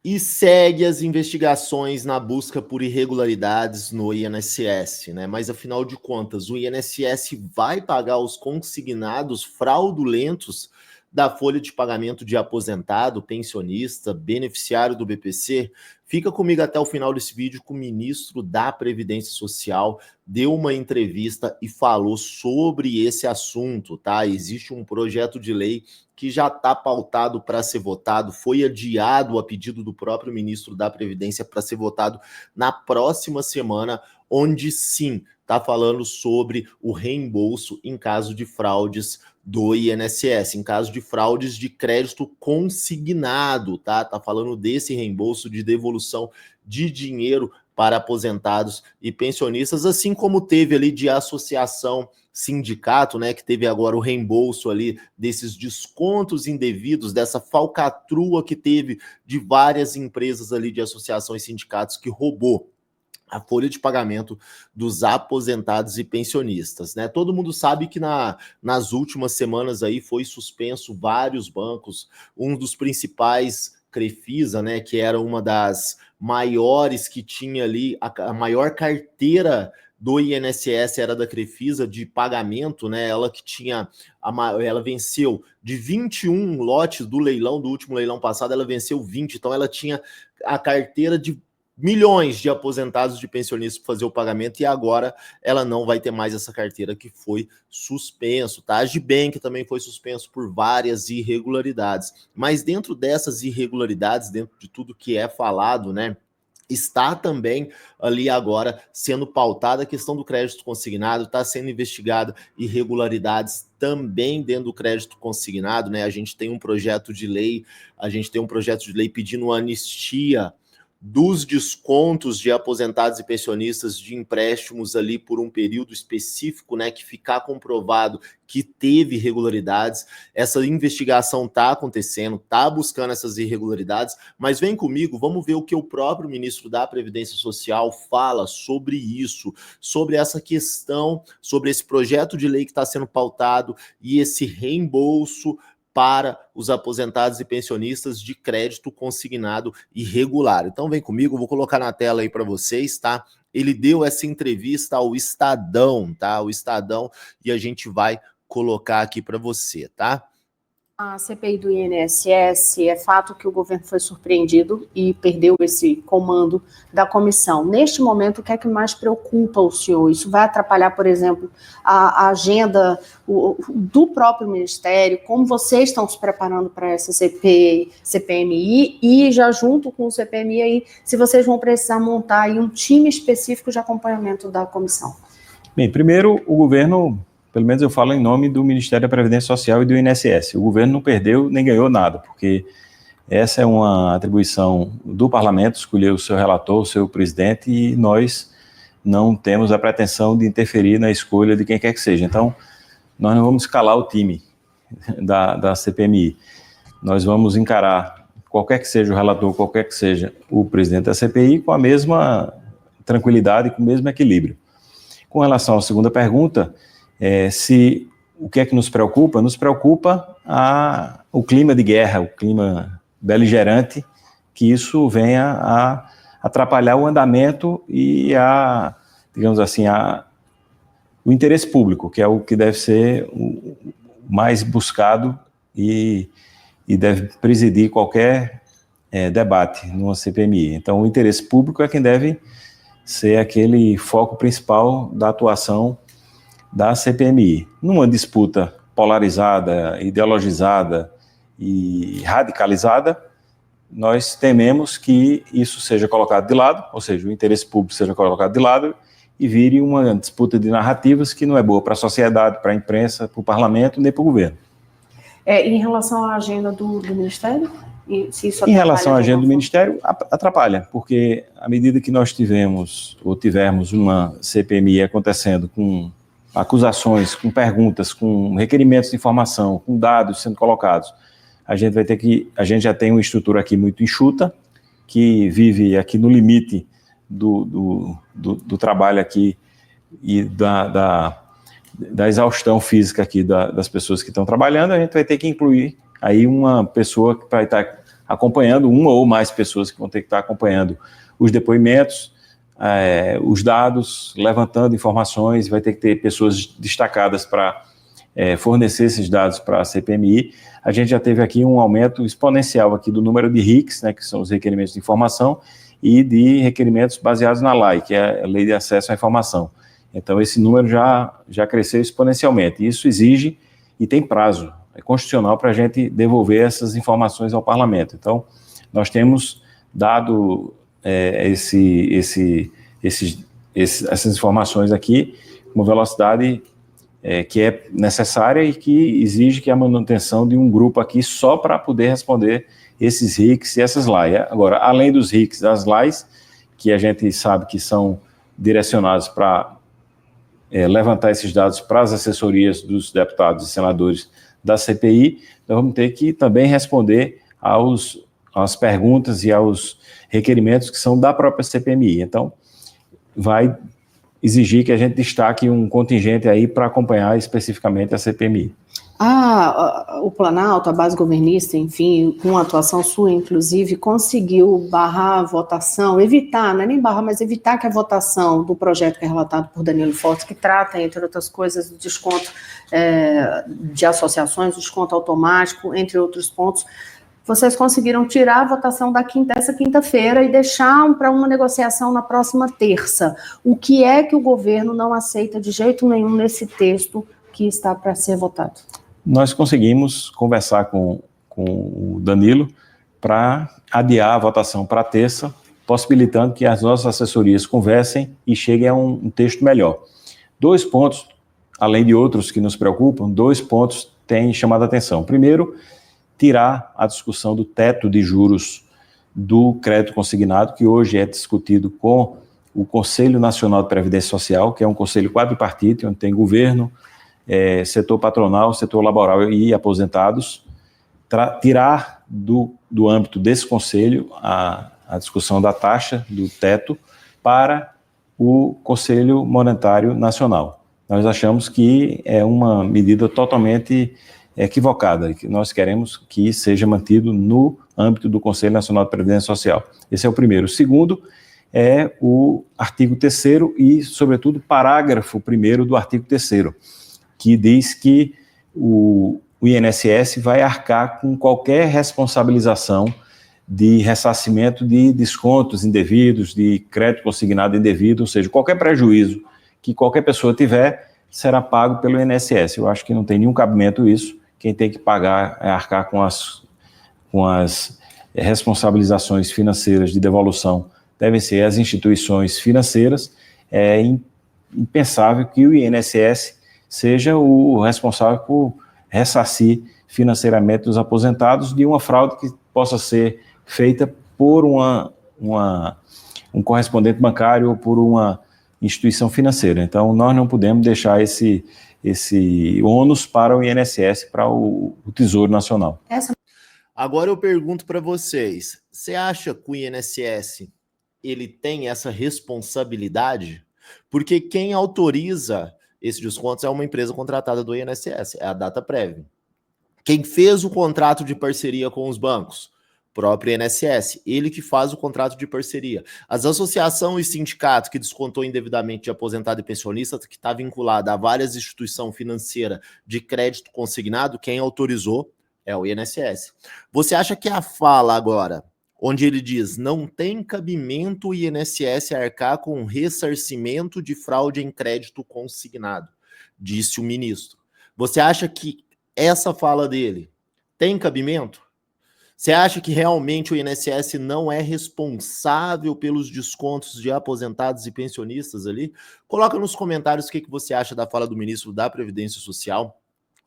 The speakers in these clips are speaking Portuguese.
E segue as investigações na busca por irregularidades no INSS, né? Mas afinal de contas, o INSS vai pagar os consignados fraudulentos da folha de pagamento de aposentado, pensionista, beneficiário do BPC? Fica comigo até o final desse vídeo, que o ministro da Previdência Social deu uma entrevista e falou sobre esse assunto, tá? Existe um projeto de lei que já está pautado para ser votado, foi adiado a pedido do próprio ministro da Previdência para ser votado na próxima semana, onde sim está falando sobre o reembolso em caso de fraudes do INSS, em caso de fraudes de crédito consignado, tá? Tá falando desse reembolso de devolução de dinheiro para aposentados e pensionistas, assim como teve ali de associação sindicato, né, que teve agora o reembolso ali desses descontos indevidos, dessa falcatrua que teve de várias empresas ali de associações e sindicatos que roubou a folha de pagamento dos aposentados e pensionistas, né? Todo mundo sabe que nas últimas semanas aí foi suspenso vários bancos, um dos principais, Crefisa, né, que era uma das maiores que tinha ali, a maior carteira do INSS era da Crefisa de pagamento, né? Ela que tinha, ela venceu de 21 lotes do leilão, do último leilão passado, ela venceu 20, então ela tinha a carteira de milhões de aposentados de pensionistas para fazer o pagamento, e agora ela não vai ter mais essa carteira, que foi suspenso, tá? A Agibank também foi suspenso por várias irregularidades, mas dentro dessas irregularidades, dentro de tudo que é falado, né, está também ali agora sendo pautada a questão do crédito consignado, está sendo investigada irregularidades também dentro do crédito consignado, né? A gente tem um projeto de lei pedindo anistia dos descontos de aposentados e pensionistas de empréstimos ali por um período específico, né, que ficar comprovado que teve irregularidades. Essa investigação está acontecendo, está buscando essas irregularidades, mas vem comigo, vamos ver o que o próprio ministro da Previdência Social fala sobre isso, sobre essa questão, sobre esse projeto de lei que está sendo pautado e esse reembolso para os aposentados e pensionistas de crédito consignado irregular. Então vem comigo, vou colocar na tela aí para vocês, tá? Ele deu essa entrevista ao Estadão, tá? O Estadão, e a gente vai colocar aqui para você, tá? A CPI do INSS, é fato que o governo foi surpreendido e perdeu esse comando da comissão. Neste momento, o que é que mais preocupa o senhor? Isso vai atrapalhar, por exemplo, a agenda do próprio Ministério? Como vocês estão se preparando para essa CPMI? E já junto com o CPMI, aí, se vocês vão precisar montar aí um time específico de acompanhamento da comissão? Bem, primeiro, o governo, pelo menos eu falo em nome do Ministério da Previdência Social e do INSS. O governo não perdeu nem ganhou nada, porque essa é uma atribuição do parlamento, escolher o seu relator, o seu presidente, e nós não temos a pretensão de interferir na escolha de quem quer que seja. Então, nós não vamos escalar o time da CPMI. Nós vamos encarar qualquer que seja o relator, qualquer que seja o presidente da CPI, com a mesma tranquilidade, com o mesmo equilíbrio. Com relação à segunda pergunta, se o que é que nos preocupa? Nos preocupa o clima de guerra, o clima beligerante, que isso venha a atrapalhar o andamento e digamos assim, o interesse público, que é o que deve ser o mais buscado e deve presidir qualquer debate numa CPMI. Então, o interesse público é quem deve ser aquele foco principal da atuação da CPMI. Numa disputa polarizada, ideologizada e radicalizada, nós tememos que isso seja colocado de lado, ou seja, o interesse público seja colocado de lado e vire uma disputa de narrativas que não é boa para a sociedade, para a imprensa, para o parlamento, nem para o governo. Em relação à agenda do Ministério? Em relação à agenda do Ministério, atrapalha, porque à medida que nós tivermos uma CPMI acontecendo com acusações, com perguntas, com requerimentos de informação, com dados sendo colocados, a gente já tem uma estrutura aqui muito enxuta, que vive aqui no limite do trabalho aqui e da exaustão física aqui das pessoas que estão trabalhando. A gente vai ter que incluir aí uma pessoa que vai estar acompanhando, uma ou mais pessoas que vão ter que estar acompanhando os depoimentos, os dados, levantando informações, vai ter que ter pessoas destacadas para fornecer esses dados para a CPMI. A gente já teve aqui um aumento exponencial aqui do número de RICs, né, que são os requerimentos de informação, e de requerimentos baseados na LAI, que é a Lei de Acesso à Informação. Então, esse número já cresceu exponencialmente. Isso exige e tem prazo, é constitucional para a gente devolver essas informações ao parlamento. Então, nós temos dado essas informações aqui com uma velocidade que é necessária e que exige que a manutenção de um grupo aqui só para poder responder esses RICs e essas LAI. Agora, além dos RICs, das LAIs, que a gente sabe que são direcionados para levantar esses dados para as assessorias dos deputados e senadores da CPI, nós vamos ter que também responder às perguntas e aos requerimentos que são da própria CPMI. Então, vai exigir que a gente destaque um contingente aí para acompanhar especificamente a CPMI. O Planalto, a base governista, enfim, com a atuação sua, inclusive, conseguiu barrar a votação, evitar, não é nem barrar, mas evitar que a votação do projeto que é relatado por Danilo Fortes, que trata, entre outras coisas, do desconto de associações, o desconto automático, entre outros pontos. Vocês conseguiram tirar a votação dessa quinta-feira e deixar para uma negociação na próxima terça. O que é que o governo não aceita de jeito nenhum nesse texto que está para ser votado? Nós conseguimos conversar com o Danilo para adiar a votação para terça, possibilitando que as nossas assessorias conversem e cheguem a um texto melhor. 2 pontos, além de outros que nos preocupam, 2 pontos têm chamado a atenção. Primeiro, tirar a discussão do teto de juros do crédito consignado, que hoje é discutido com o Conselho Nacional de Previdência Social, que é um conselho quadripartite, onde tem governo, setor patronal, setor laboral e aposentados, tirar do âmbito desse conselho a discussão da taxa, do teto, para o Conselho Monetário Nacional. Nós achamos que é uma medida totalmente equivocada, que nós queremos que seja mantido no âmbito do Conselho Nacional de Previdência Social. Esse é o primeiro. O segundo é o artigo 3º e, sobretudo, parágrafo 1º do artigo 3º, que diz que o INSS vai arcar com qualquer responsabilização de ressarcimento de descontos indevidos, de crédito consignado indevido, ou seja, qualquer prejuízo que qualquer pessoa tiver será pago pelo INSS. Eu acho que não tem nenhum cabimento isso. Quem tem que pagar, arcar com as responsabilizações financeiras de devolução devem ser as instituições financeiras. É impensável que o INSS seja o responsável por ressarcir financeiramente os aposentados de uma fraude que possa ser feita por um correspondente bancário ou por uma instituição financeira. Então, nós não podemos deixar esse ônus para o INSS, para o Tesouro Nacional. Agora eu pergunto para vocês, você acha que o INSS ele tem essa responsabilidade? Porque quem autoriza esse desconto é uma empresa contratada do INSS, é a Dataprev. Quem fez o contrato de parceria com os bancos? Próprio INSS, ele que faz o contrato de parceria. As associações e sindicatos que descontou indevidamente de aposentado e pensionista, que está vinculada a várias instituições financeiras de crédito consignado, quem autorizou é o INSS. Você acha que a fala agora, onde ele diz não tem cabimento o INSS arcar com ressarcimento de fraude em crédito consignado, disse o ministro. Você acha que essa fala dele tem cabimento? Você acha que realmente o INSS não é responsável pelos descontos de aposentados e pensionistas ali? Coloca nos comentários o que você acha da fala do ministro da Previdência Social.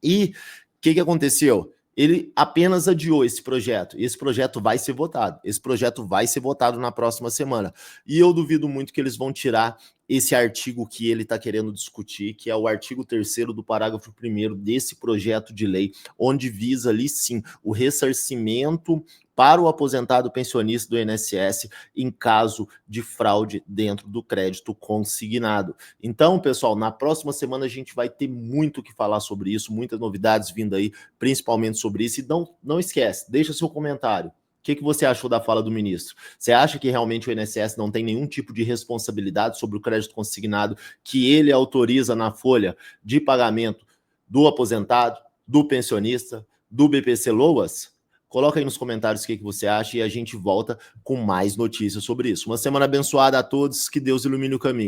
E o que aconteceu? Ele apenas adiou esse projeto. Esse projeto vai ser votado. Esse projeto vai ser votado na próxima semana. E eu duvido muito que eles vão tirar esse artigo que ele está querendo discutir, que é o artigo 3º do parágrafo 1º desse projeto de lei, onde visa ali sim o ressarcimento para o aposentado pensionista do INSS em caso de fraude dentro do crédito consignado. Então, pessoal, na próxima semana a gente vai ter muito o que falar sobre isso, muitas novidades vindo aí, principalmente sobre isso. E não esquece, deixa seu comentário. O que você achou da fala do ministro? Você acha que realmente o INSS não tem nenhum tipo de responsabilidade sobre o crédito consignado que ele autoriza na folha de pagamento do aposentado, do pensionista, do BPC-Loas? Coloca aí nos comentários o que você acha e a gente volta com mais notícias sobre isso. Uma semana abençoada a todos, que Deus ilumine o caminho.